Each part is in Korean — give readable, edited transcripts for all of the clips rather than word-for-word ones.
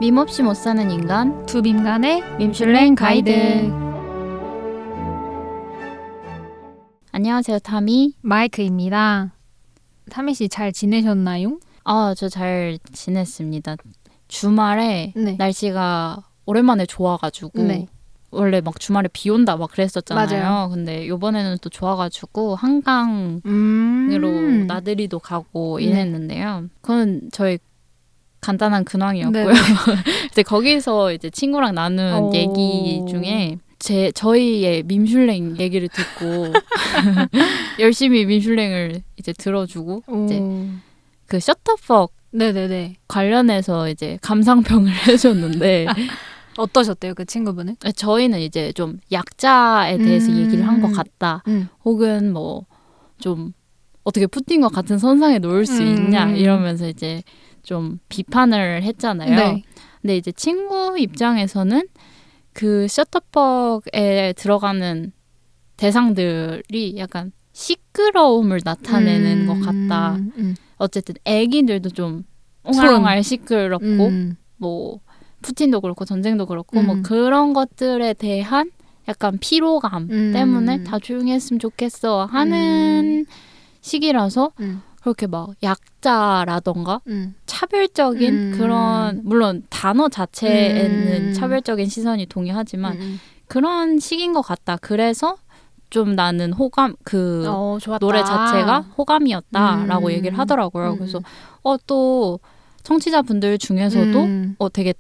밈 없이 못 사는 인간 두 밈간의 밈슐랭 가이드. 안녕하세요, 타미. 마이크입니다. 타미 씨 잘 지내셨나요? 저 잘 지냈습니다. 주말에 네. 날씨가 오랜만에 좋아가지고 네. 원래 막 주말에 비 온다 막 그랬었잖아요. 맞아요. 근데 요번에는 또 좋아가지고 한강으로 나들이도 가고 네. 이랬는데요. 그건 저희 간단한 근황이었고요. 네. 이제 거기서 이제 친구랑 나눈 얘기 중에 저희의 밈슐랭 얘기를 듣고 열심히 밈슐랭을 이제 들어주고 이제 그 셔터퍽 네네네. 관련해서 이제 감상평을 해줬는데 어떠셨대요, 그 친구분은? 저희는 이제 좀 약자에 대해서 얘기를 한 것 같다. 혹은 뭐 좀 어떻게 푸틴과 같은 선상에 놓을 수 있냐 이러면서 이제 좀 비판을 했잖아요. 네. 근데 이제 친구 입장에서는 그 셔터퍽에 들어가는 대상들이 약간 시끄러움을 나타내는 것 같다. 어쨌든 애기들도 좀 옹알옹알 시끄럽고 뭐 푸틴도 그렇고 전쟁도 그렇고 뭐 그런 것들에 대한 약간 피로감 때문에 다 조용히 했으면 좋겠어 하는 시기라서 그렇게 막 약자라던가 차별적인 그런 물론 단어 자체에는 차별적인 시선이 동의하지만 그런 시기인 것 같다. 그래서 좀 나는 호감 노래 자체가 호감이었다라고 얘기를 하더라고요. 그래서 또 청취자분들 중에서도 되게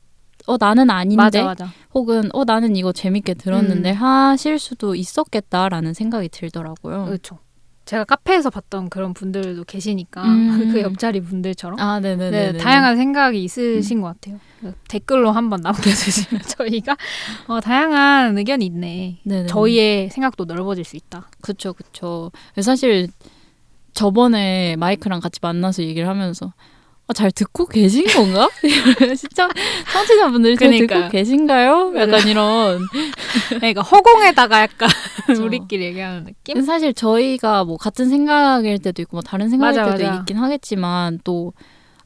나는 아닌데 맞아. 혹은 나는 이거 재밌게 들었는데 하실 수도 있었겠다라는 생각이 들더라고요. 그렇죠. 제가 카페에서 봤던 그런 분들도 계시니까 그 옆자리 분들처럼 네네네. 네, 다양한 생각이 있으신 것 같아요. 댓글로 한번 남겨주시면 저희가 다양한 의견이 있네. 네네. 저희의 생각도 넓어질 수 있다. 그쵸. 사실 저번에 마이크랑 같이 만나서 얘기를 하면서 잘 듣고 계신 건가? 진짜 청취자분들이 잘 듣고 계신가요? 약간 이런. 그러니까 허공에다가 약간 우리끼리 얘기하는 느낌? 사실 저희가 뭐 같은 생각일 때도 있고 뭐 다른 생각일 때도 있긴 하겠지만 또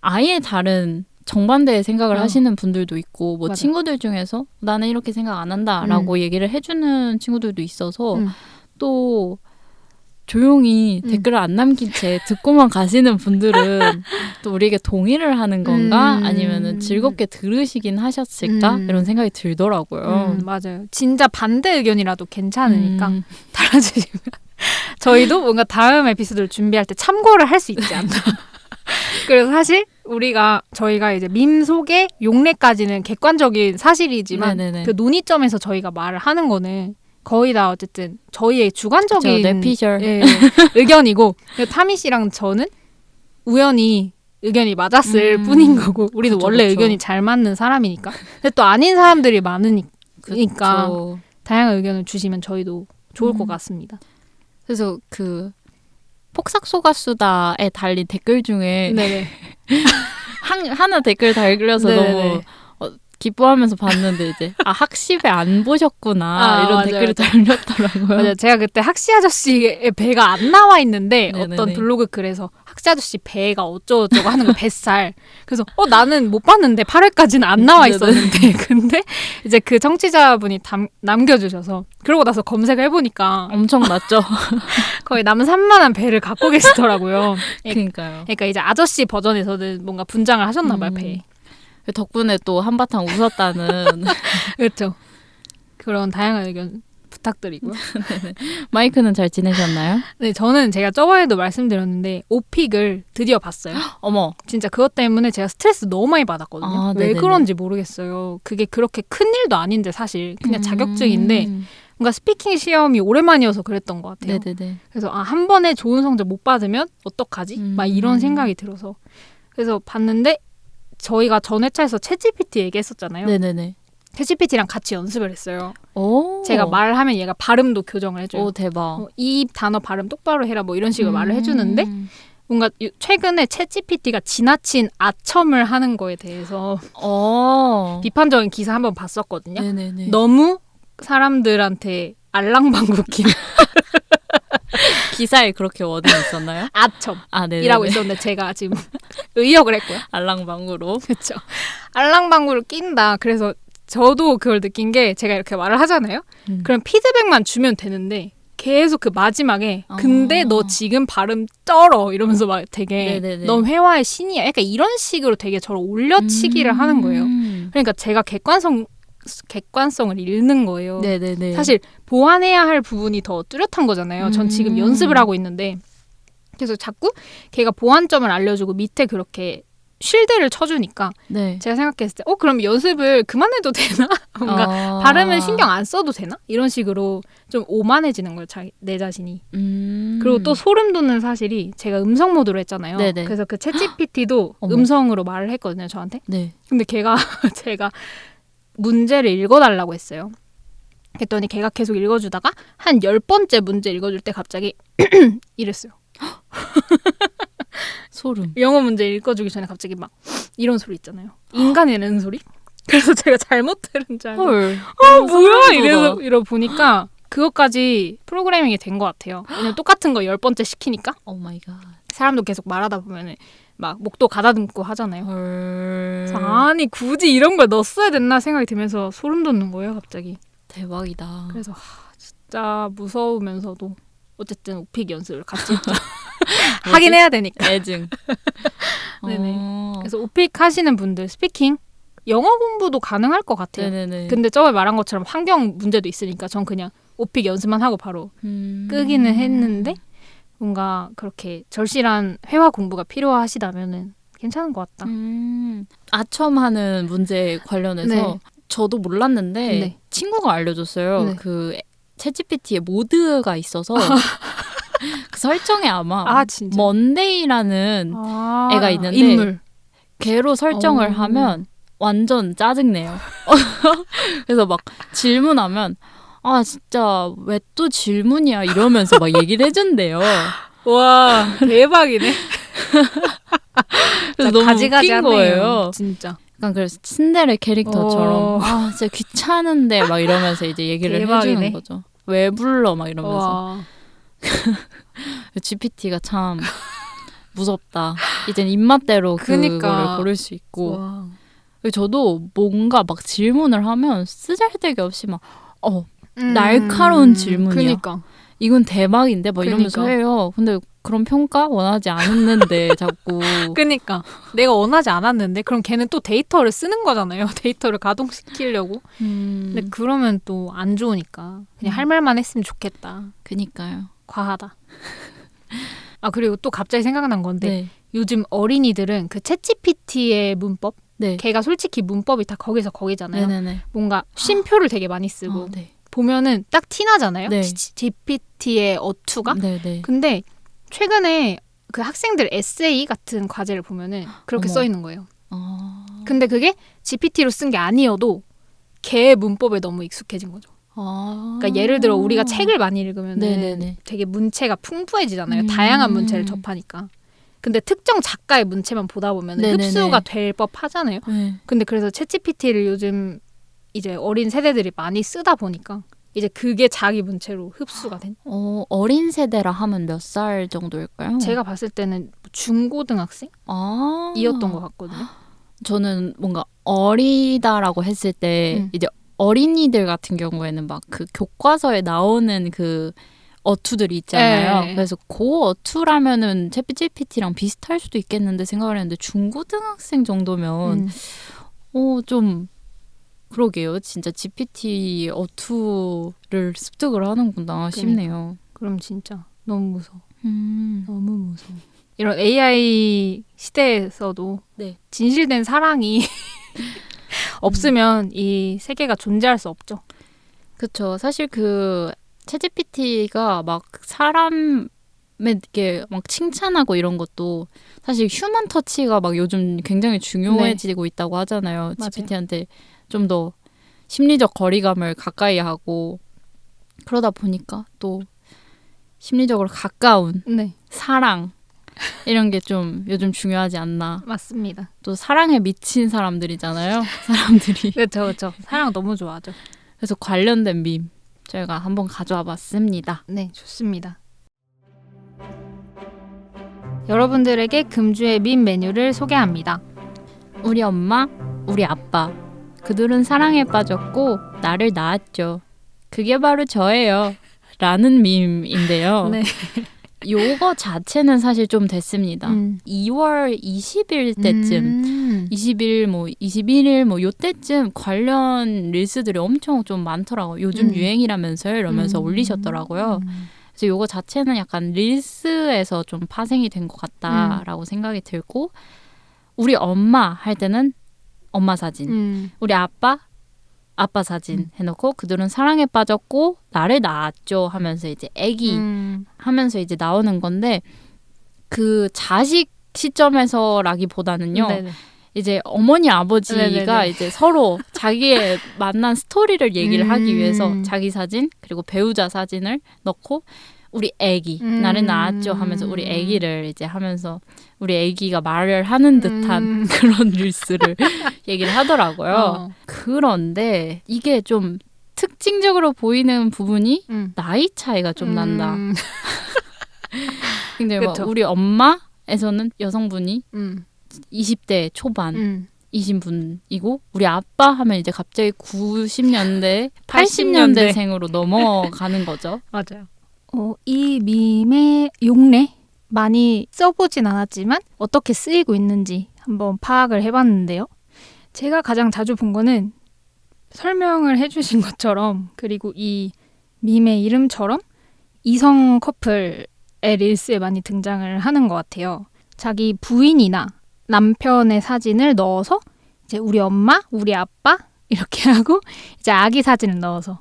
아예 다른 정반대의 생각을 하시는 분들도 있고 뭐 친구들 중에서 나는 이렇게 생각 안 한다라고 얘기를 해주는 친구들도 있어서 또 조용히 댓글을 안 남긴 채 듣고만 가시는 분들은 또 우리에게 동의를 하는 건가 아니면은 즐겁게 들으시긴 하셨을까 이런 생각이 들더라고요. 맞아요. 진짜 반대 의견이라도 괜찮으니까 달아주시면 저희도 뭔가 다음 에피소드를 준비할 때 참고를 할 수 있지 않나. 그래서 사실 저희가 이제 밈 속의 용례까지는 객관적인 사실이지만 네네네. 그 논의점에서 저희가 말을 하는 거는 거의 다 어쨌든 저희의 주관적인 뇌피셜 의견이고 타미 씨랑 저는 우연히 의견이 맞았을 뿐인 거고 우리는 원래 의견이 잘 맞는 사람이니까 근데 또 아닌 사람들이 많으니까 다양한 의견을 주시면 저희도 좋을 것 같습니다. 그래서 그 폭삭소가수다에 달린 댓글 중에 하나 댓글 달려서 너무 기뻐하면서 봤는데 이제 학시배 안 보셨구나 이런 댓글이 달렸더라고요. 맞아요. 제가 그때 학시 아저씨의 배가 안 나와 있는데 어떤 블로그 글에서 학시 아저씨 배가 어쩌고저쩌고 하는 거 뱃살. 그래서 나는 못 봤는데 8회까지는 안 나와 있었는데 근데 이제 그 청취자분이 남겨주셔서 그러고 나서 검색을 해보니까 엄청 낮죠. 거의 남산만한 배를 갖고 계시더라고요. 그러니까요. 그러니까 이제 아저씨 버전에서는 뭔가 분장을 하셨나 봐요. 배에. 덕분에 또 한바탕 웃었다는 그렇죠. 그런 다양한 의견 부탁드리고요. 마이크는 잘 지내셨나요? 네, 저는 제가 저번에도 말씀드렸는데 오픽을 드디어 봤어요. 어머. 진짜 그것 때문에 제가 스트레스 너무 많이 받았거든요. 왜 그런지 모르겠어요. 그게 그렇게 큰 일도 아닌데 사실 그냥 자격증인데 뭔가 스피킹 시험이 오랜만이어서 그랬던 것 같아요. 네네네. 그래서 한 번에 좋은 성적 못 받으면 어떡하지? 막 이런 생각이 들어서 그래서 봤는데 저희가 전 회차에서 챗GPT 얘기했었잖아요. 네네네. 챗GPT랑 같이 연습을 했어요. 오. 제가 말하면 얘가 발음도 교정을 해줘요. 오, 대박. 이 단어 발음 똑바로 해라 뭐 이런 식으로 말을 해주는데 뭔가 최근에 챗GPT가 지나친 아첨을 하는 거에 대해서 비판적인 기사 한번 봤었거든요. 네네네. 너무 사람들한테 알랑방귀 기사에 그렇게 워딩이 있었나요? 아첨이라고 있었는데 제가 지금 의역을 했고요. 알랑방구로. 그렇죠. 알랑방구를 낀다. 그래서 저도 그걸 느낀 게 제가 이렇게 말을 하잖아요. 그럼 피드백만 주면 되는데 계속 그 마지막에 근데 너 지금 발음 쩔어 이러면서 막 되게 네네네. 넌 회화의 신이야. 약간 이런 식으로 되게 저를 올려치기를 하는 거예요. 그러니까 제가 객관성을 잃는 거예요. 네네네. 사실 보완해야 할 부분이 더 뚜렷한 거잖아요. 전 지금 연습을 하고 있는데 그래서 자꾸 걔가 보완점을 알려주고 밑에 그렇게 쉴드를 쳐주니까 네. 제가 생각했을 때 그럼 연습을 그만해도 되나? 뭔가 발음은 신경 안 써도 되나? 이런 식으로 좀 오만해지는 거예요. 내 자신이. 그리고 또 소름 돋는 사실이 제가 음성 모드로 했잖아요. 네네. 그래서 그 챗GPT도 음성으로 말을 했거든요. 저한테. 네. 근데 걔가 제가 문제를 읽어달라고 했어요. 그랬더니 걔가 계속 읽어주다가 한 10번째 문제 읽어줄 때 갑자기 이랬어요. 소름. 영어 문제 읽어주기 전에 갑자기 막 이런 소리 있잖아요. 인간이 내는 소리? 그래서 제가 잘못 들은 줄 알고 헐. 뭐야? 이러고 보니까 그것까지 프로그래밍이 된 것 같아요. 왜냐면 똑같은 거 10번째 시키니까 오 마이 갓. 사람도 계속 말하다 보면 막 목도 가다듬고 하잖아요. 헐. 그래서 아니 굳이 이런 걸 넣었어야 됐나 생각이 들면서 소름 돋는 거예요. 갑자기. 대박이다. 그래서 진짜 무서우면서도 어쨌든 오픽 연습을 같이 했죠. 하긴 해야 되니까. 애증. 네네. 그래서 오픽 하시는 분들 스피킹 영어 공부도 가능할 것 같아요. 네네네. 근데 저번에 말한 것처럼 환경 문제도 있으니까 전 그냥 오픽 연습만 하고 바로 끄기는 했는데 뭔가 그렇게 절실한 회화 공부가 필요하시다면은 괜찮은 것 같다. 아첨하는 문제 관련해서 네. 저도 몰랐는데 네. 친구가 알려줬어요. 네. 그 챗GPT에 모드가 있어서 그 설정에 아마 진짜? 먼데이라는 애가 있는데 인물. 걔로 설정을 하면 완전 짜증내요. 그래서 막 질문하면 진짜 왜 또 질문이야 이러면서 막 얘기를 해준대요. 와 대박이네. 그래서 너무 가지가지 웃긴 거예요. 진짜. 약간 그래서 신데렐 캐릭터처럼 진짜 귀찮은데 막 이러면서 이제 얘기를 대박이네. 해주는 거죠. 왜 불러 막 이러면서. 와. GPT가 참 무섭다. 이젠 입맛대로 그거를 고를 수 있고. 와. 저도 뭔가 막 질문을 하면 쓰잘데기 없이 막 날카로운 질문이야. 그니까. 이건 대박인데 막 이러면서 해요. 근데 그런 평가 원하지 않았는데 자꾸. 그니까 내가 원하지 않았는데 그럼 걔는 또 데이터를 쓰는 거잖아요. 데이터를 가동시키려고. 근데 그러면 또 안 좋으니까 그냥 할 말만 했으면 좋겠다. 그니까요. 과하다. 그리고 또 갑자기 생각난 건데 네. 요즘 어린이들은 그 챗GPT의 문법 네. 걔가 솔직히 문법이 다 거기서 거기잖아요. 네네네. 뭔가 쉼표를 되게 많이 쓰고 네. 보면은 딱 티나잖아요. 네. GPT의 어투가. 네네. 근데 최근에 그 학생들 에세이 같은 과제를 보면은 그렇게 써 있는 거예요. 근데 그게 GPT로 쓴 게 아니어도 걔 문법에 너무 익숙해진 거죠. 그러니까 예를 들어 우리가 책을 많이 읽으면은 네네네. 되게 문체가 풍부해지잖아요. 다양한 문체를 접하니까. 근데 특정 작가의 문체만 보다 보면 흡수가 될 법하잖아요. 네. 근데 그래서 챗GPT를 요즘 이제 어린 세대들이 많이 쓰다 보니까 이제 그게 자기 문체로 흡수가 된. 어린 세대라 하면 몇 살 정도일까요? 제가 봤을 때는 중고등학생? 이었던 것 같거든요. 저는 뭔가 어리다라고 했을 때 이제 어린이들 같은 경우에는 막 그 교과서에 나오는 그 어투들이 있잖아요. 네. 그래서 그 어투라면은 챗GPT랑 비슷할 수도 있겠는데 생각을 했는데 중고등학생 정도면 좀 그러게요. 진짜 GPT 어투를 습득을 하는구나 싶네요. 그럼 진짜 너무 무서워. 너무 무서워. 이런 AI 시대에서도 진실된 사랑이 없으면 이 세계가 존재할 수 없죠. 그렇죠. 사실 그 챗GPT가 막 사람에게 막 칭찬하고 이런 것도 사실 휴먼 터치가 막 요즘 굉장히 중요해지고 있다고 하잖아요. 맞아요. GPT한테 좀 더 심리적 거리감을 가까이 하고 그러다 보니까 또 심리적으로 가까운 사랑 이런 게 좀 요즘 중요하지 않나. 맞습니다. 또 사랑에 미친 사람들이잖아요. 사람들이. 그렇죠. 사랑 너무 좋아하죠. 그래서 관련된 밈 저희가 한번 가져와 봤습니다. 네, 좋습니다. 여러분들에게 금주의 밈 메뉴를 소개합니다. 우리 엄마, 우리 아빠. 그들은 사랑에 빠졌고 나를 낳았죠. 그게 바로 저예요. 라는 밈인데요. 네. 요거 자체는 사실 좀 됐습니다. 2월 20일 때쯤 20일 뭐 21일 뭐 요때쯤 관련 릴스들이 엄청 좀 많더라고요. 요즘 유행이라면서요 이러면서 올리셨더라고요. 그래서 요거 자체는 약간 릴스에서 좀 파생이 된 것 같다라고 생각이 들고 우리 엄마 할 때는 엄마 사진 우리 아빠 사진 해놓고 그들은 사랑에 빠졌고 나를 낳았죠 하면서 이제 애기 하면서 이제 나오는 건데 그 자식 시점에서라기보다는요. 네네. 이제 어머니 아버지가 네네네. 이제 서로 자기의 만난 스토리를 얘기를 하기 위해서 자기 사진 그리고 배우자 사진을 넣고 우리 애기 나를 낳았죠 하면서 우리 애기를 이제 하면서 우리 애기가 말을 하는 듯한 그런 릴스를 얘기를 하더라고요. 그런데 이게 좀 특징적으로 보이는 부분이 나이 차이가 좀 난다. 근데 막 우리 엄마에서는 여성분이 20대 초반 이신 분이고 우리 아빠 하면 이제 갑자기 90년대 80년대생으로 넘어가는 거죠. 맞아요. 이 밈의 용례 많이 써보진 않았지만 어떻게 쓰이고 있는지 한번 파악을 해봤는데요. 제가 가장 자주 본 거는 설명을 해주신 것처럼 그리고 이 밈의 이름처럼 이성 커플의 릴스에 많이 등장을 하는 것 같아요. 자기 부인이나 남편의 사진을 넣어서 이제 우리 엄마, 우리 아빠 이렇게 하고 이제 아기 사진을 넣어서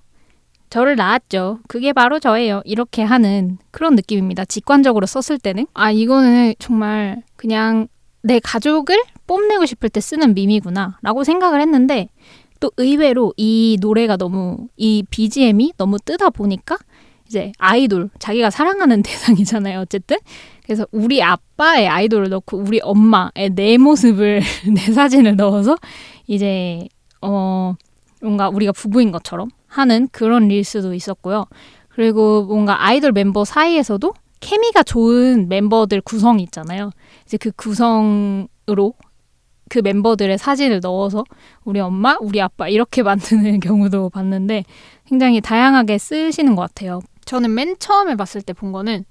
저를 낳았죠. 그게 바로 저예요. 이렇게 하는 그런 느낌입니다. 직관적으로 썼을 때는. 이거는 정말 그냥 내 가족을 뽐내고 싶을 때 쓰는 밈이구나 라고 생각을 했는데 또 의외로 이 노래가 이 BGM이 너무 뜨다 보니까 이제 아이돌, 자기가 사랑하는 대상이잖아요. 어쨌든. 그래서 우리 아빠의 아이돌을 넣고 우리 엄마의 내 모습을 내 사진을 넣어서 이제 뭔가 우리가 부부인 것처럼 하는 그런 릴스도 있었고요. 그리고 뭔가 아이돌 멤버 사이에서도 케미가 좋은 멤버들 구성이 있잖아요. 이제 그 구성으로 그 멤버들의 사진을 넣어서 우리 엄마, 우리 아빠 이렇게 만드는 경우도 봤는데 굉장히 다양하게 쓰시는 것 같아요. 저는 맨 처음에 봤을 때 본 거는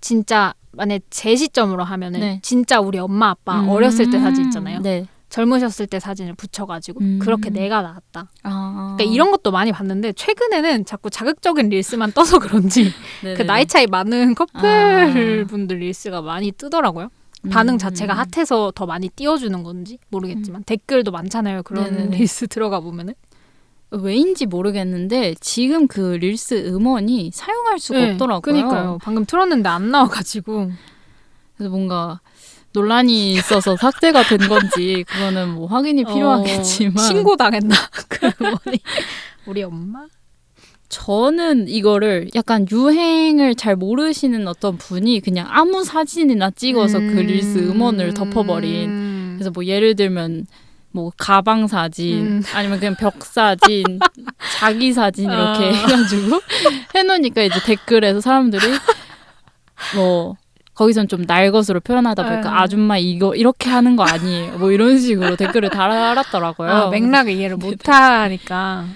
진짜 만약 제 시점으로 하면은 네. 진짜 우리 엄마 아빠 어렸을 때 사진 있잖아요. 네. 젊으셨을 때 사진을 붙여가지고 그렇게 내가 나왔다. 그러니까 이런 것도 많이 봤는데 최근에는 자꾸 자극적인 릴스만 떠서 그런지 그 나이 차이 많은 커플 분들 릴스가 많이 뜨더라고요. 반응 자체가 핫해서 더 많이 띄워주는 건지 모르겠지만 댓글도 많잖아요. 그런 네네네. 릴스 들어가 보면은. 왜인지 모르겠는데 지금 그 릴스 음원이 사용할 수가 없더라고요. 그러니까요. 방금 틀었는데 안 나와가지고. 그래서 뭔가 논란이 있어서 삭제가 된 건지 그거는 뭐 확인이 필요하겠지만 신고당했나? 그 음원이. 우리 엄마? 저는 이거를 약간 유행을 잘 모르시는 어떤 분이 그냥 아무 사진이나 찍어서 그 릴스 음원을 덮어버린 그래서 뭐 예를 들면 뭐 가방 사진 아니면 그냥 벽 사진 자기 사진 이렇게 해가지고 해놓으니까 이제 댓글에서 사람들이 뭐 거기선 좀 날 것으로 표현하다 보니까 아줌마 이거 이렇게 하는 거 아니에요 뭐 이런 식으로 댓글을 달았더라고요. 맥락을 이해를 못하니까.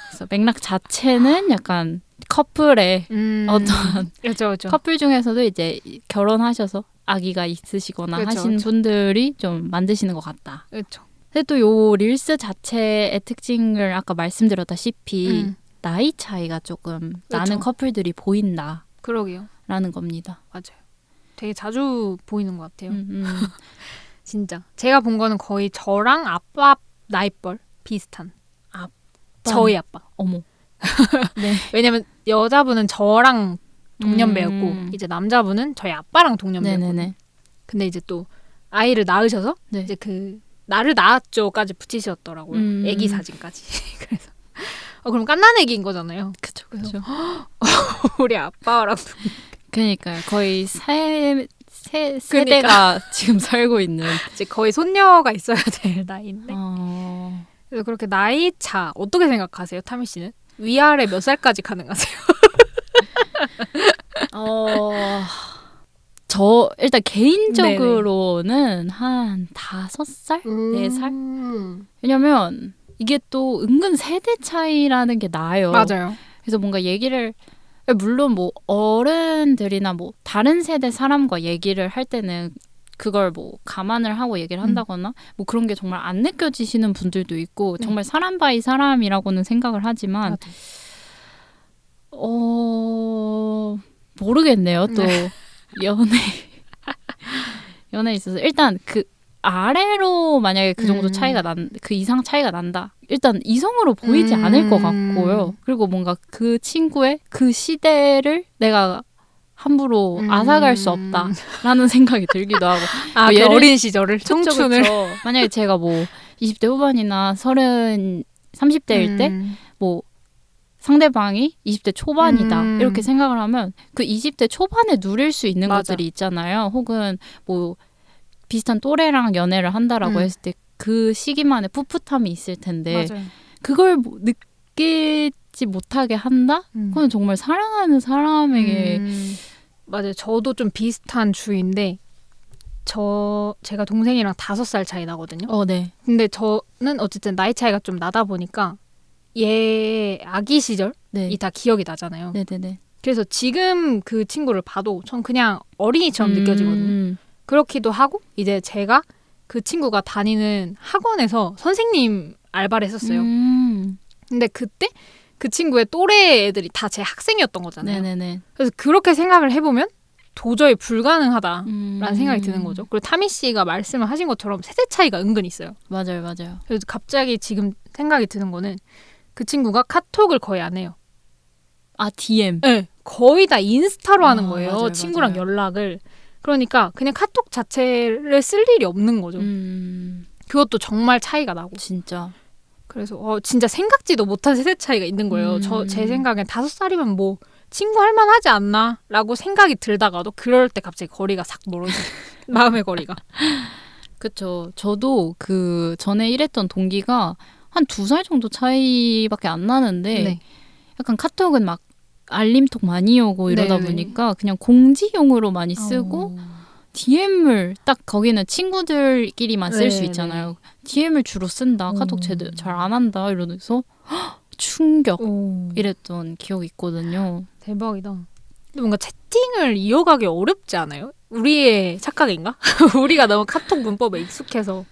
그래서 맥락 자체는 약간 커플의 어떤 그렇죠. 커플 중에서도 이제 결혼하셔서 아기가 있으시거나 하시는 그렇죠. 분들이 좀 만드시는 것 같다. 그렇죠. 근데 또 요 릴스 자체의 특징을 아까 말씀드렸다시피 나이 차이가 조금 나는 커플들이 보인다. 그러게요. 라는 겁니다. 맞아요. 되게 자주 보이는 것 같아요. 진짜. 제가 본 거는 거의 저랑 아빠 나이뻘 비슷한. 저희 아빠. 어머. 네. 왜냐면 여자분은 저랑 동년배였고 이제 남자분은 저희 아빠랑 동년배였거든요. 근데 이제 또 아이를 낳으셔서 이제 그 나를 낳았죠까지 붙이셨더라고요. 애기 사진까지. 그래서 그럼 깐난 애기인 거잖아요. 그쵸. 우리 아빠랑 그러니까요. 거의 세대가 지금 살고 있는 이제 거의 손녀가 있어야 될 나이인데. 그래서 그렇게 나이 차 어떻게 생각하세요, 타미 씨는? 위아래 몇 살까지 가능하세요? 저 일단 개인적으로는 한 5살? 4살? 왜냐면 이게 또 은근 세대 차이라는 게 나요. 맞아요. 그래서 뭔가 얘기를 물론 뭐 어른들이나 뭐 다른 세대 사람과 얘기를 할 때는 그걸 뭐 감안을 하고 얘기를 한다거나 뭐 그런 게 정말 안 느껴지시는 분들도 있고 정말 사람 바이 사람이라고는 생각을 하지만 모르겠네요. 또 연애에 있어서 일단 그 아래로 만약에 그 정도 차이가 그 이상 차이가 난다. 일단 이성으로 보이지 않을 것 같고요. 그리고 뭔가 그 친구의 그 시대를 내가 함부로 앗아갈 수 없다라는 생각이 들기도 하고. 뭐 그 어린 시절을, 청춘을. 그쵸. 만약에 제가 뭐 20대 후반이나 30대일 때 뭐 상대방이 20대 초반이다 이렇게 생각을 하면 그 20대 초반에 누릴 수 있는 것들이 있잖아요. 혹은 뭐 비슷한 또래랑 연애를 한다라고 했을 때 그 시기만에 풋풋함이 있을 텐데 맞아요. 그걸 느끼지 못하게 한다? 그건 정말 사랑하는 사람에게 맞아요. 저도 좀 비슷한 주인데 제가 동생이랑 5살 차이 나거든요. 네. 근데 저는 어쨌든 나이 차이가 좀 나다 보니까 얘 아기 시절이 다 기억이 나잖아요. 네네네. 그래서 지금 그 친구를 봐도 전 그냥 어린이처럼 느껴지거든요. 그렇기도 하고 이제 제가 그 친구가 다니는 학원에서 선생님 알바를 했었어요. 근데 그때 그 친구의 또래 애들이 다 제 학생이었던 거잖아요. 네네네. 그래서 그렇게 생각을 해보면 도저히 불가능하다라는 생각이 드는 거죠. 그리고 타미 씨가 말씀을 하신 것처럼 세대 차이가 은근 있어요. 맞아요. 그래서 갑자기 지금 생각이 드는 거는 그 친구가 카톡을 거의 안 해요. DM? 네. 거의 다 인스타로 하는 거예요. 맞아요, 친구랑 맞아요. 연락을. 그러니까 그냥 카톡 자체를 쓸 일이 없는 거죠. 그것도 정말 차이가 나고. 진짜. 그래서 진짜 생각지도 못한 세대 차이가 있는 거예요. 제 생각엔 5살이면 뭐 친구 할 만하지 않나? 라고 생각이 들다가도 그럴 때 갑자기 거리가 싹 멀어져요. 마음의 거리가. 그쵸. 저도 그 전에 일했던 동기가 한 2살 정도 차이밖에 안 나는데 약간 카톡은 막 알림톡 많이 오고 이러다 보니까 그냥 공지용으로 많이 쓰고 DM을 딱 거기는 친구들끼리만 쓸 수 있잖아요. DM을 주로 쓴다. 카톡 제대로 잘 안 한다. 이러면서 충격 이랬던 기억이 있거든요. 대박이다. 근데 뭔가 채팅을 이어가기 어렵지 않아요? 우리의 착각인가? 우리가 너무 카톡 문법에 익숙해서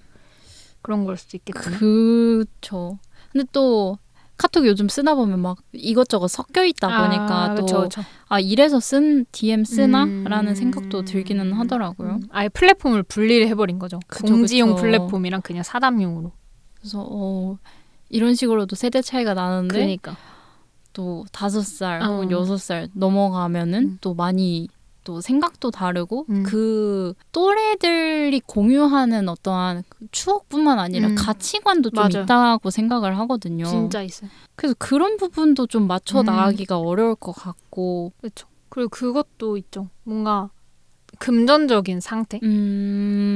그런 걸 수도 있겠구나. 그쵸. 근데 또 카톡 요즘 쓰다 보면 막 이것저것 섞여 있다 보니까 또 그쵸. 이래서 쓴 DM 쓰나? 라는 생각도 들기는 하더라고요. 아예 플랫폼을 분리를 해버린 거죠. 공지용 플랫폼이랑 그냥 사담용으로. 그래서 이런 식으로도 세대 차이가 나는데 그러니까. 또 5살 혹은 6살 넘어가면은 또 많이 또 생각도 다르고 그 또래들이 공유하는 어떠한 추억뿐만 아니라 가치관도 좀 맞아. 있다고 생각을 하거든요. 진짜 있어요. 그래서 그런 부분도 좀 맞춰 나가기가 어려울 것 같고. 그렇죠. 그리고 그것도 있죠. 뭔가 금전적인 상태.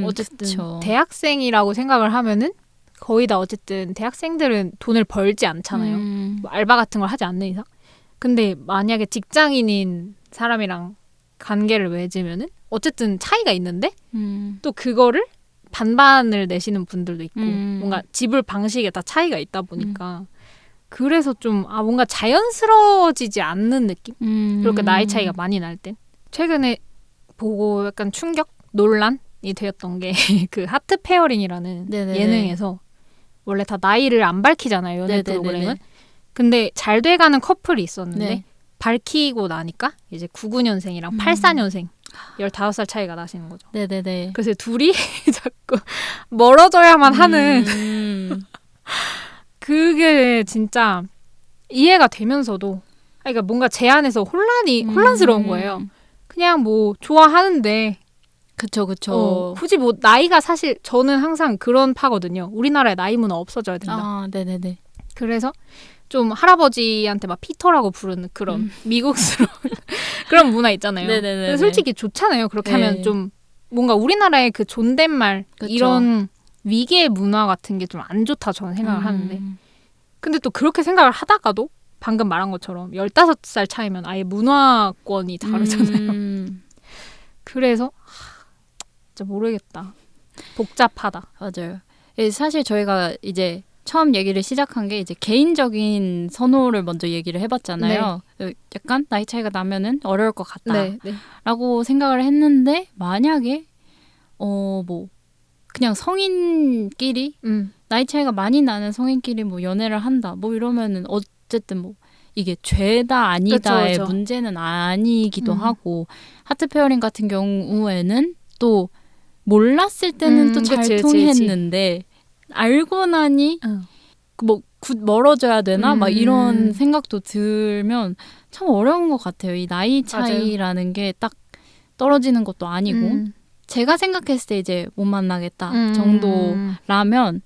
어쨌든 그쵸. 대학생이라고 생각을 하면은 거의 다 어쨌든 대학생들은 돈을 벌지 않잖아요. 뭐 알바 같은 걸 하지 않는 이상. 근데 만약에 직장인인 사람이랑 관계를 맺으면은 어쨌든 차이가 있는데 또 그거를 반반을 내시는 분들도 있고 뭔가 지불 방식에 다 차이가 있다 보니까 그래서 좀 뭔가 자연스러워지지 않는 느낌? 그렇게 나이 차이가 많이 날 땐. 최근에 보고 약간 충격? 논란이 되었던 게 그 하트 페어링이라는 네네네. 예능에서 원래 다 나이를 안 밝히잖아요. 연애 네네네네. 프로그램은. 근데 잘 돼가는 커플이 있었는데 네. 밝히고 나니까 이제 99년생이랑 84년생 15살 차이가 나시는 거죠. 네네네. 그래서 둘이 자꾸 멀어져야만 하는 그게 진짜 이해가 되면서도 그러니까 뭔가 제 안에서 혼란스러운 거예요. 그냥 뭐 좋아하는데 그쵸. 굳이 뭐 나이가 사실 저는 항상 그런 파거든요. 우리나라에 나이 문화 없어져야 된다. 네네네. 그래서 좀 할아버지한테 막 피터라고 부르는 그런 미국스러운 그런 문화 있잖아요. 네네네. 근데 솔직히 좋잖아요. 그렇게 하면 좀 뭔가 우리나라의 그 존댓말 그쵸. 이런 위계 문화 같은 게 좀 안 좋다 저는 생각을 하는데 근데 또 그렇게 생각을 하다가도 방금 말한 것처럼 15살 차이면 아예 문화권이 다르잖아요. 그래서 진짜 모르겠다. 복잡하다. 맞아요. 사실 저희가 이제 처음 얘기를 시작한 게 이제 개인적인 선호를 먼저 얘기를 해봤잖아요. 네. 약간 나이 차이가 나면은 어려울 것 같다라고 생각을 했는데 만약에 뭐 그냥 성인끼리 나이 차이가 많이 나는 성인끼리 뭐 연애를 한다 뭐 이러면은 어쨌든 뭐 이게 죄다 아니다의 그쵸. 문제는 아니기도 하고 하트 페어링 같은 경우에는 또 몰랐을 때는 또 잘 통했는데 알고 나니 뭐 멀어져야 되나 막 이런 생각도 들면 참 어려운 것 같아요. 이 나이 차이라는 게 딱 떨어지는 것도 아니고 제가 생각했을 때 이제 못 만나겠다 정도라면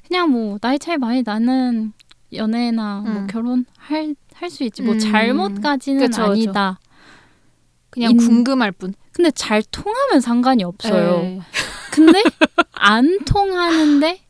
그냥 뭐 나이 차이 많이 나는 연애나 뭐 결혼할 수 있지 뭐 잘못까지는 그쵸, 아니다. 그냥 궁금할 뿐. 근데 잘 통하면 상관이 없어요. 근데 안 통하는데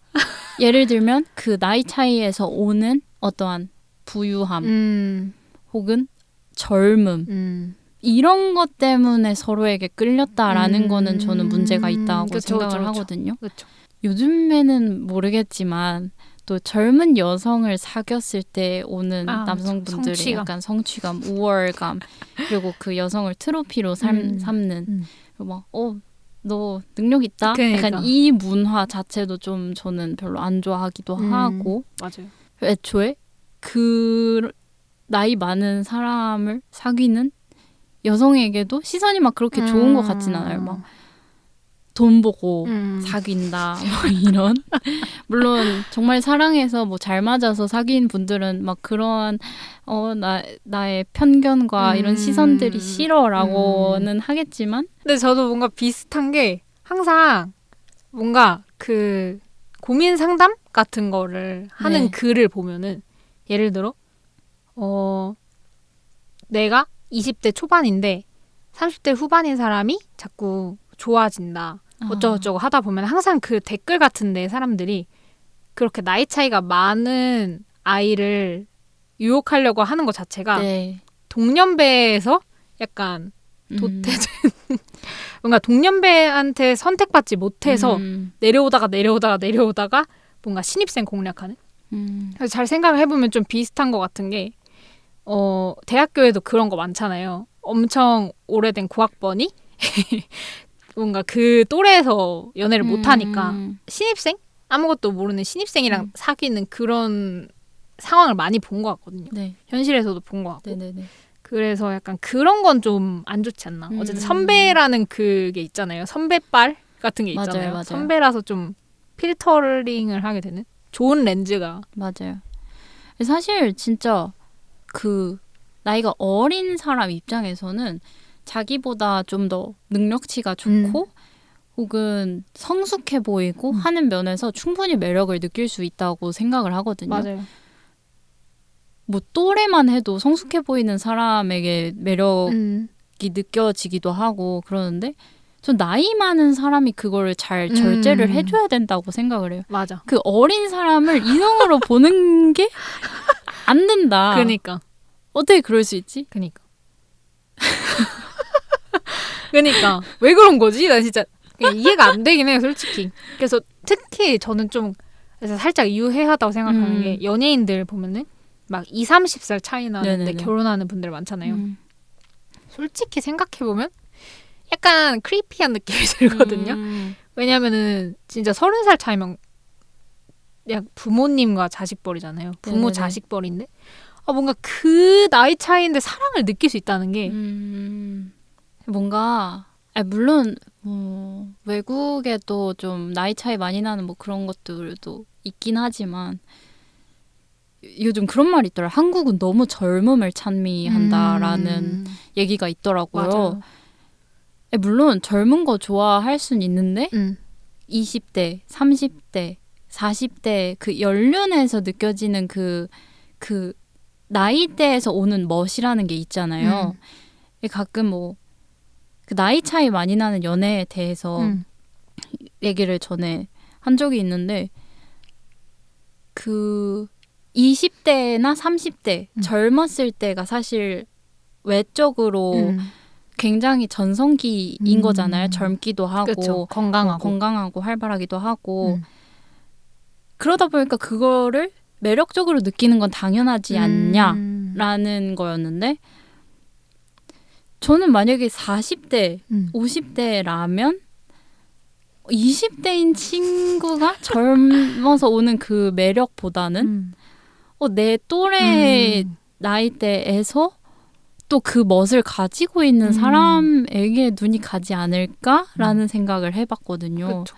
예를 들면 그 나이 차이에서 오는 어떠한 부유함 혹은 젊음 이런 것 때문에 서로에게 끌렸다라는 거는 저는 문제가 있다고 그쵸, 생각을 하거든요. 그쵸. 요즘에는 모르겠지만 또 젊은 여성을 사귀었을 때 오는 남성분들의 성취감. 약간 성취감, 우월감 그리고 그 여성을 트로피로 삼는 그리고 막 너 능력 있다? 그러니까. 약간 이 문화 자체도 좀 저는 별로 안 좋아하기도 하고 맞아요. 애초에 그 나이 많은 사람을 사귀는 여성에게도 시선이 막 그렇게 좋은 것 같진 않아요. 막 돈 보고 사귄다 뭐 이런 물론 정말 사랑해서 뭐 잘 맞아서 사귄 분들은 막 그런 나의 편견과 이런 시선들이 싫어라고는 하겠지만 근데 저도 뭔가 비슷한 게 항상 뭔가 그 고민 상담 같은 거를 하는 네. 글을 보면은 예를 들어 내가 20대 초반인데 30대 후반인 사람이 자꾸 좋아진다. 어쩌고저쩌고 하다 보면 항상 그 댓글 같은데 사람들이 그렇게 나이 차이가 많은 아이를 유혹하려고 하는 것 자체가 네. 동년배에서 약간 도태된 뭔가 동년배한테 선택받지 못해서 내려오다가 뭔가 신입생 공략하는 그래서 잘 생각을 해보면 좀 비슷한 것 같은 게 대학교에도 그런 거 많잖아요. 엄청 오래된 고학번이 뭔가 그 또래에서 연애를 못하니까 신입생? 아무것도 모르는 신입생이랑 사귀는 그런 상황을 많이 본 것 같거든요. 네. 현실에서도 본 것 같고. 네네네. 그래서 약간 그런 건 좀 안 좋지 않나. 어쨌든 선배라는 그게 있잖아요. 선배빨 같은 게 있잖아요. 맞아요. 선배라서 좀 필터링을 하게 되는 좋은 렌즈가. 맞아요. 사실 진짜 그 나이가 어린 사람 입장에서는 자기보다 좀 더 능력치가 좋고 혹은 성숙해 보이고 하는 면에서 충분히 매력을 느낄 수 있다고 생각을 하거든요. 맞아요. 뭐 또래만 해도 성숙해 보이는 사람에게 매력이 느껴지기도 하고 그러는데 전 나이 많은 사람이 그거를 잘 절제를 해줘야 된다고 생각을 해요. 맞아. 그 어린 사람을 이성으로 보는 게 안 된다. 그러니까. 어떻게 그럴 수 있지? 그러니까 왜 그런 거지? 나 진짜 이해가 안 되긴 해요, 솔직히. 그래서 특히 저는 좀 그래서 살짝 유해하다고 생각하는 게 연예인들 보면은 막 20, 30살 차이 나는데 네네네. 결혼하는 분들 많잖아요. 솔직히 생각해보면 약간 크리피한 느낌이 들거든요. 왜냐면은 진짜 30살 차이면 그냥 부모님과 자식뻘이잖아요. 부모 네네네. 자식뻘인데 뭔가 그 나이 차이인데 사랑을 느낄 수 있다는 게 뭔가 물론 외국에도 좀 나이 차이 많이 나는 뭐 그런 것들도 있긴 하지만 요즘 그런 말이 있더라고요. 한국은 너무 젊음을 찬미한다라는 얘기가 있더라고요. 맞아요. 물론 젊은 거 좋아할 순 있는데 20대, 30대, 40대 그 연륜에서 느껴지는 그 나이대에서 오는 멋이라는 게 있잖아요. 가끔 뭐 그 나이 차이 많이 나는 연애에 대해서 얘기를 전에 한 적이 있는데 그 20대나 30대 젊었을 때가 사실 외적으로 굉장히 전성기인 거잖아요. 젊기도 하고 그쵸. 건강하고 활발하기도 하고 그러다 보니까 그거를 매력적으로 느끼는 건 당연하지 않냐라는 거였는데 저는 만약에 40대, 50대라면 20대인 친구가 젊어서 오는 그 매력보다는 내 또래 나이대에서 또 그 멋을 가지고 있는 사람에게 눈이 가지 않을까라는 생각을 해봤거든요. 그쵸.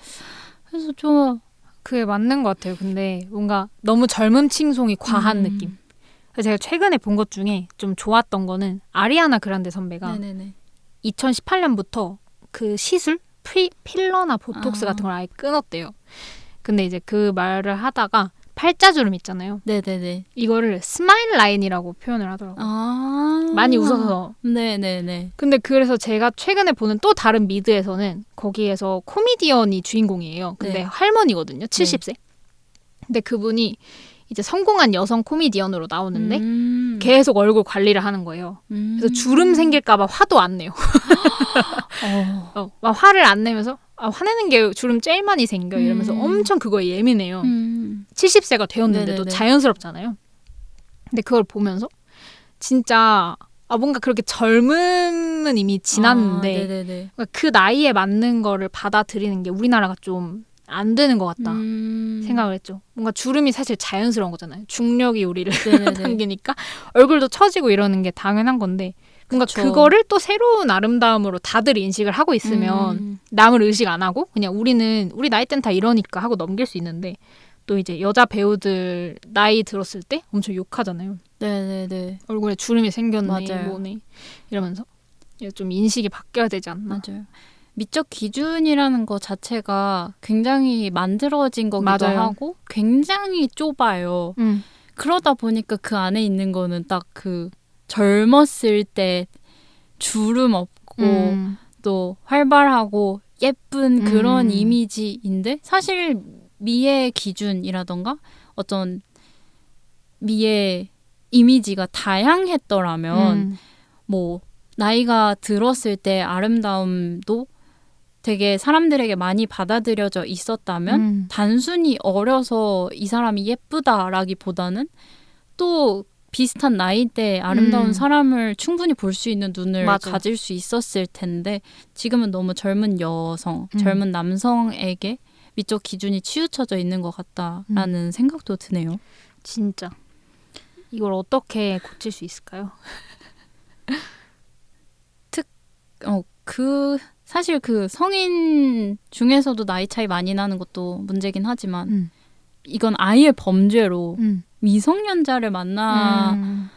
그래서 좀 그게 맞는 것 같아요. 근데 뭔가 너무 젊음 칭송이 과한 느낌. 제가 최근에 본 것 중에 좀 좋았던 거는 아리아나 그란데 선배가 네네네. 2018년부터 그 시술? 필러나 보톡스 같은 걸 아예 끊었대요. 근데 이제 그 말을 하다가 팔자주름 있잖아요. 네네네. 이거를 스마일 라인이라고 표현을 하더라고요. 많이 웃어서. 네네네. 근데 그래서 제가 최근에 보는 또 다른 미드에서는 거기에서 코미디언이 주인공이에요. 근데 할머니거든요. 70세. 근데 그분이 이제 성공한 여성 코미디언으로 나오는데 계속 얼굴 관리를 하는 거예요. 그래서 주름 생길까 봐 화도 안 내요. 막 화를 안 내면서 화내는 게 주름 제일 많이 생겨 이러면서 엄청 그거에 예민해요. 70세가 되었는데도 네네네. 자연스럽잖아요. 근데 그걸 보면서 진짜 뭔가 그렇게 젊음은 이미 지났는데 그러니까 그 나이에 맞는 거를 받아들이는 게 우리나라가 좀 안 되는 것 같다 생각을 했죠. 뭔가 주름이 사실 자연스러운 거잖아요. 중력이 우리를 당기니까 얼굴도 처지고 이러는 게 당연한 건데 뭔가 그쵸. 그거를 또 새로운 아름다움으로 다들 인식을 하고 있으면 남을 의식 안 하고 그냥 우리는 우리 나이 땐 다 이러니까 하고 넘길 수 있는데 또 이제 여자 배우들 나이 들었을 때 엄청 욕하잖아요. 네네네. 얼굴에 주름이 생겼네, 맞아요. 뭐네 이러면서 좀 인식이 바뀌어야 되지 않나. 맞아요. 미적 기준이라는 것 자체가 굉장히 만들어진 거기도 맞아요. 하고 굉장히 좁아요. 그러다 보니까 그 안에 있는 거는 딱 그 젊었을 때 주름 없고 또 활발하고 예쁜 그런 이미지인데 사실 미의 기준이라던가 어떤 미의 이미지가 다양했더라면 뭐 나이가 들었을 때 아름다움도 되게 사람들에게 많이 받아들여져 있었다면 단순히 어려서 이 사람이 예쁘다라기보다는 또 비슷한 나이대에 아름다운 사람을 충분히 볼 수 있는 눈을 맞아. 가질 수 있었을 텐데 지금은 너무 젊은 여성, 젊은 남성에게 미적 기준이 치우쳐져 있는 것 같다라는 생각도 드네요. 진짜. 이걸 어떻게 고칠 수 있을까요? 사실 그 성인 중에서도 나이 차이 많이 나는 것도 문제긴 하지만 이건 아예 범죄로 미성년자를 만나는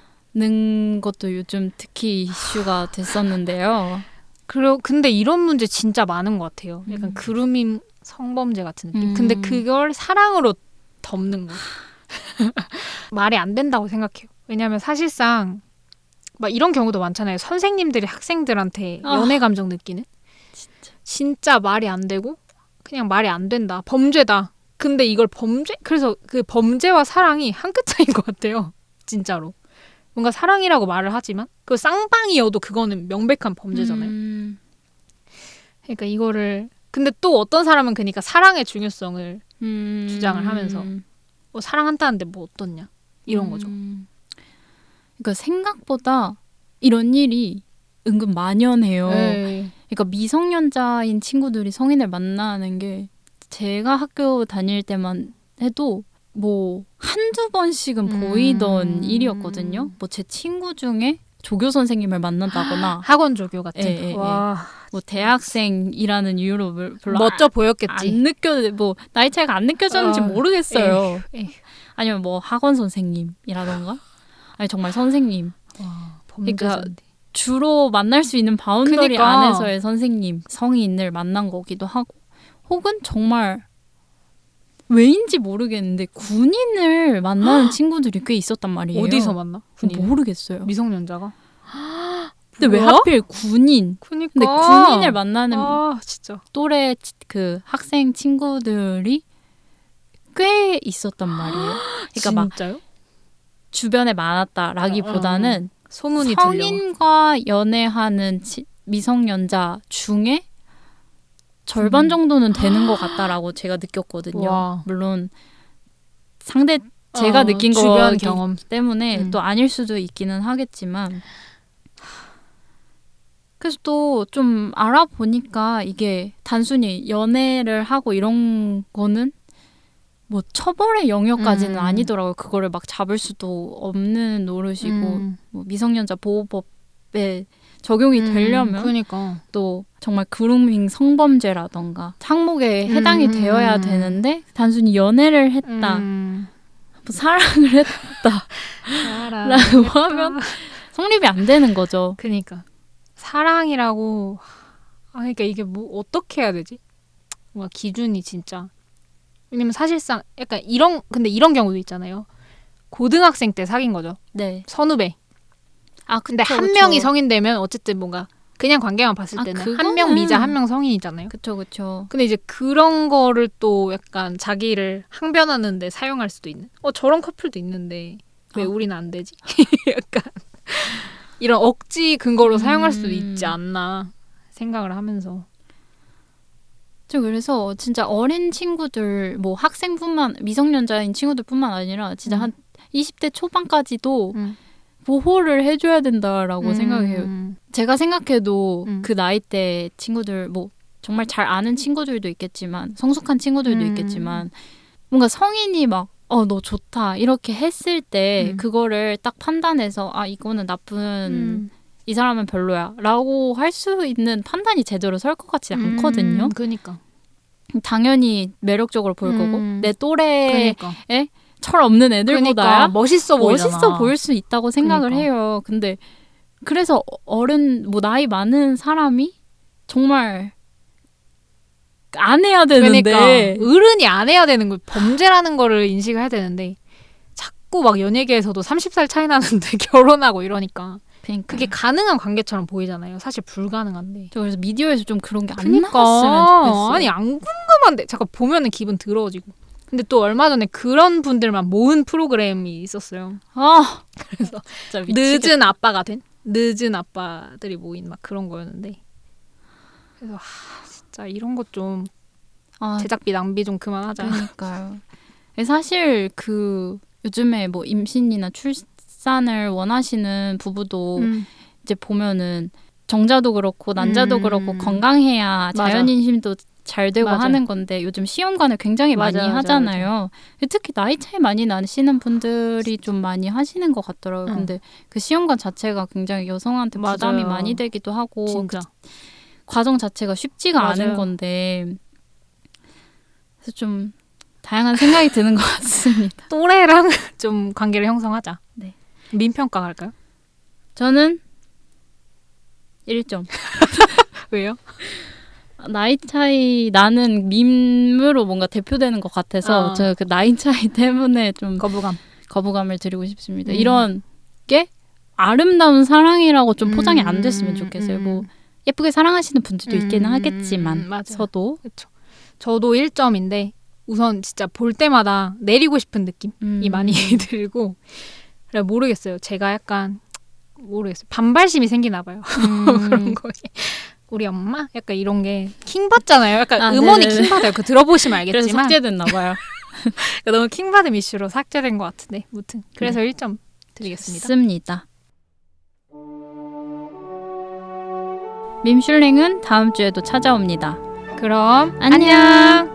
것도 요즘 특히 이슈가 됐었는데요. 근데 이런 문제 진짜 많은 것 같아요. 약간 그루밍 성범죄 같은 느낌. 근데 그걸 사랑으로 덮는 거. 말이 안 된다고 생각해요. 왜냐하면 사실상 막 이런 경우도 많잖아요. 선생님들이 학생들한테 연애 감정 느끼는. 진짜 말이 안 되고 그냥 말이 안 된다. 범죄다. 근데 이걸 그래서 그 범죄와 사랑이 한 끗 차이인 것 같아요. 진짜로. 뭔가 사랑이라고 말을 하지만 그 쌍방이어도 그거는 명백한 범죄잖아요. 그러니까 이거를 근데 또 어떤 사람은 그러니까 사랑의 중요성을 주장을 하면서 사랑한다는데 뭐 어떻냐 이런 거죠. 그러니까 생각보다 이런 일이 은근 만연해요. 에이. 그러니까 미성년자인 친구들이 성인을 만나는 게 제가 학교 다닐 때만 해도 뭐 한두 번씩은 보이던 일이었거든요. 뭐 제 친구 중에 조교 선생님을 만난다거나 학원 조교 같은 와. 뭐 대학생이라는 이유로 별로 멋져 보였겠지. 뭐 나이 차이가 안 느껴졌는지 모르겠어요. 에휴. 아니면 뭐 학원 선생님이라던가 아니 정말 선생님. 그러니까 주로 만날 수 있는 바운더리 안에서의 선생님, 성인을 만난 거기도 하고 혹은 정말 왜인지 모르겠는데 군인을 만나는 친구들이 꽤 있었단 말이에요. 어디서 만나? 군인? 모르겠어요. 미성년자가? 근데 왜 하필 군인? 그러니까. 근데 군인을 만나는 진짜. 또래 그 학생 친구들이 꽤 있었단 말이에요. 그러니까 진짜요? 막 주변에 많았다라기보다는 소문이 성인과 연애하는 미성년자 중에 절반 정도는 되는 것 같다라고 제가 느꼈거든요. 와. 물론 상대 제가 느낀 주변 거기 경험 때문에 또 아닐 수도 있기는 하겠지만 그래서 또 좀 알아보니까 이게 단순히 연애를 하고 이런 거는 뭐 처벌의 영역까지는 아니더라고요. 그거를 막 잡을 수도 없는 노릇이고 뭐 미성년자 보호법에 적용이 되려면 그러니까. 또 정말 그루밍 성범죄라던가 항목에 해당이 되어야 되는데 단순히 연애를 했다, 뭐 사랑을 했다라고 하면 성립이 안 되는 거죠. 그러니까 사랑이라고 그러니까 이게 뭐 어떻게 해야 되지? 뭔가 기준이 진짜 왜냐면 사실상 약간 근데 이런 경우도 있잖아요. 고등학생 때 사귄 거죠. 네. 선후배. 근데 그쵸, 한 그쵸. 명이 성인 되면 어쨌든 뭔가 그냥 관계만 봤을 때는 한 명 미자 한 명 성인이잖아요. 그쵸. 근데 이제 그런 거를 또 약간 자기를 항변하는데 사용할 수도 있는. 저런 커플도 있는데 왜 우리는 안 되지? 약간 이런 억지 근거로 사용할 수도 있지 않나 생각을 하면서. 그래서 진짜 어린 친구들, 뭐 미성년자인 친구들뿐만 아니라 진짜 한 20대 초반까지도 보호를 해줘야 된다라고 생각해요. 제가 생각해도 그 나이대 친구들, 뭐 정말 잘 아는 친구들도 있겠지만 성숙한 친구들도 있겠지만 뭔가 성인이 막 너 좋다 이렇게 했을 때 그거를 딱 판단해서 이거는 나쁜 이 사람은 별로야 라고 할 수 있는 판단이 제대로 설 것 같지 않거든요. 그러니까. 당연히 매력적으로 보일 거고 내 또래에 그러니까. 철 없는 애들보다야 그러니까 멋있어 보일 수 있다고 생각을 그러니까. 해요. 근데 그래서 어른 뭐 나이 많은 사람이 정말 안 해야 되는데 그러니까 어른이 안 해야 되는 거 범죄라는 거를 인식을 해야 되는데 자꾸 막 연예계에서도 30살 차이 나는데 결혼하고 이러니까 그게 가능한 관계처럼 보이잖아요. 사실 불가능한데. 그래서 미디어에서 좀 그런 게 안 그러니까. 나왔으면 좋겠어요. 아니 안 궁금한데 잠깐 보면은 기분 더러워지고. 근데 또 얼마 전에 그런 분들만 모은 프로그램이 있었어요. 그래서 진짜 미치겠다. 늦은 아빠가 된? 늦은 아빠들이 모인 막 그런 거였는데. 그래서 진짜 이런 것 좀 제작비 낭비 좀 그만하자. 그러니까요. 사실 요즘에 뭐 임신이나 출산을 원하시는 부부도 이제 보면은 정자도 그렇고 난자도 그렇고 건강해야 자연인심도 잘 되고 하는 건데 요즘 시험관을 굉장히 많이 하잖아요. 특히 나이 차이 많이 나시는 분들이 좀 많이 하시는 것 같더라고요. 근데 그 시험관 자체가 굉장히 여성한테 부담이 많이 되기도 하고 진짜. 과정 자체가 쉽지가 않은 건데 그래서 좀 다양한 생각이 드는 것 같습니다. 또래랑 좀 관계를 형성하자. 네. 민평가 갈까요? 저는 1점. 왜요? 나이 차이 나는 밈으로 뭔가 대표되는 것 같아서 저 그 나이 차이 때문에 좀 거부감을 드리고 싶습니다. 이런 게 아름다운 사랑이라고 좀 포장이 안 됐으면 좋겠어요. 뭐 예쁘게 사랑하시는 분들도 있기는 하겠지만 서도 그쵸. 저도 1점인데 우선 진짜 볼 때마다 내리고 싶은 느낌이 많이 들고 그래 모르겠어요. 제가 약간 모르겠어요. 반발심이 생기나 봐요. 그런 거지. 우리 엄마? 약간 이런 게 킹받잖아요. 약간 음원이 킹받아요. 그거 들어보시면 알겠지만. 그래서 삭제됐나 봐요. 너무 킹받음 이슈로 삭제된 것 같은데. 무튼 그래서 1점 드리겠습니다. 좋습니다. 밈슐랭은 다음 주에도 찾아옵니다. 그럼 안녕.